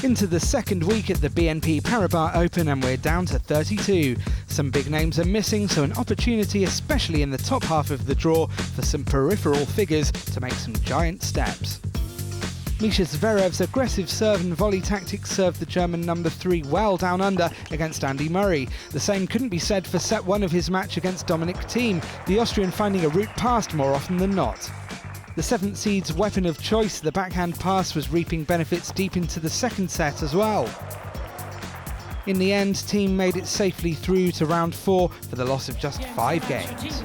Into the second week at the BNP Paribas Open and we're down to 32. Some big names are missing, so an opportunity especially in the top half of the draw for some peripheral figures to make some giant steps. Mischa Zverev's aggressive serve and volley tactics served the German number 3 well down under against Andy Murray. The same couldn't be said for set 1 of his match against Dominic Thiem, the Austrian finding a route past more often than not. The 7th seed's weapon of choice, the backhand pass, was reaping benefits deep into the second set as well. In the end, Thiem made it safely through to round 4 for the loss of just 5 games.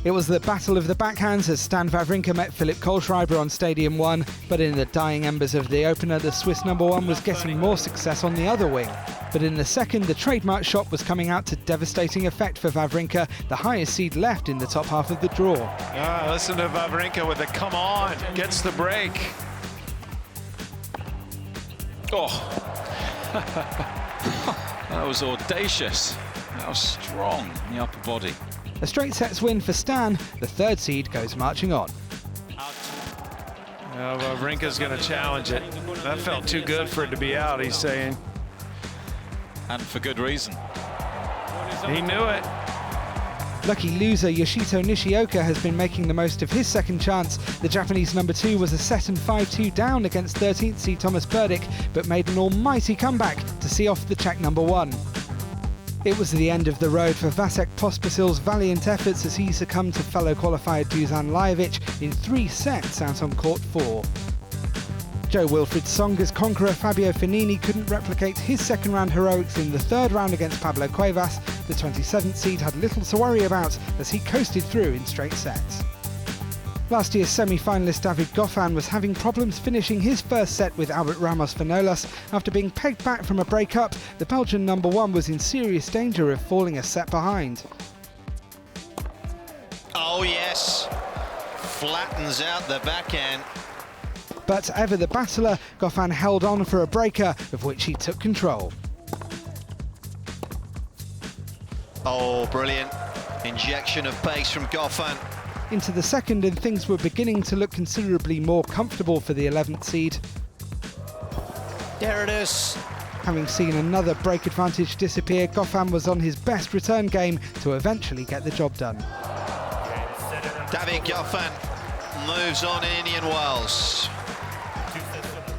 It was the battle of the backhands as Stan Wawrinka met Philipp Kohlschreiber on Stadium 1, but in the dying embers of the opener, the Swiss number 1 was getting more success on the other wing. But in the second, the trademark shot was coming out to devastating effect for Wawrinka, the highest seed left in the top half of the draw. Listen to Wawrinka with the come on, gets the break. Oh, that was audacious. That was strong in the upper body. A straight sets win for Stan, the 3rd seed goes marching on. Wawrinka's going to challenge it. That felt too good for it to be out, he's saying. And for good reason. He knew it. Lucky loser Yoshito Nishioka has been making the most of his second chance. The Japanese number 2 was a set and 5-2 down against 13th seed Thomas Berdych, but made an almighty comeback to see off the Czech number 1. It was the end of the road for Vasek Pospisil's valiant efforts as he succumbed to fellow qualifier Dusan Lajovic in 3 sets out on court 4. Joe Wilfried Tsonga's conqueror Fabio Fognini couldn't replicate his second round heroics in the 3rd round against Pablo Cuevas. The 27th seed had little to worry about as he coasted through in straight sets. Last year's semi-finalist David Goffin was having problems finishing his first set with Albert Ramos Vinolas. After being pegged back from a break-up, the Belgian number 1 was in serious danger of falling a set behind. Oh yes, flattens out the backhand. But ever the battler, Goffin held on for a breaker, of which he took control. Oh, brilliant injection of pace from Goffin. Into the second, and things were beginning to look considerably more comfortable for the 11th seed. There it is. Having seen another break advantage disappear, Goffin was on his best return game to eventually get the job done. David Goffin moves on in Indian Wells.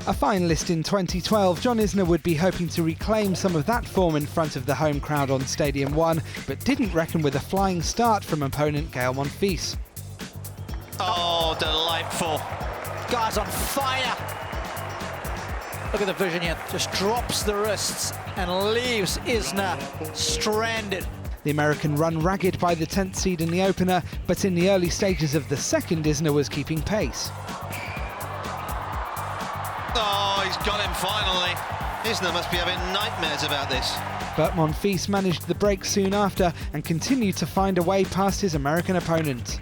A finalist in 2012, John Isner would be hoping to reclaim some of that form in front of the home crowd on Stadium 1, but didn't reckon with a flying start from opponent Gael Monfils. Oh, delightful. Guy's on fire. Look at the vision here. Just drops the wrists and leaves Isner stranded. The American run ragged by the 10th seed in the opener, but in the early stages of the second, Isner was keeping pace. Oh, he's got him finally. Isner must be having nightmares about this. But Monfils managed the break soon after and continued to find a way past his American opponent.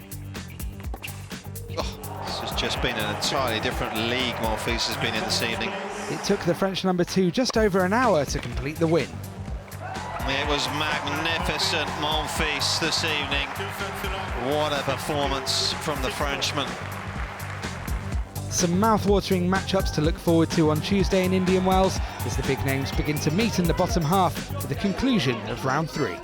This has just been an entirely different league Monfils has been in this evening. It took the French number 2 just over an hour to complete the win. It was magnificent Monfils this evening. What a performance from the Frenchman. Some mouth-watering matchups to look forward to on Tuesday in Indian Wells as the big names begin to meet in the bottom half for the conclusion of round 3.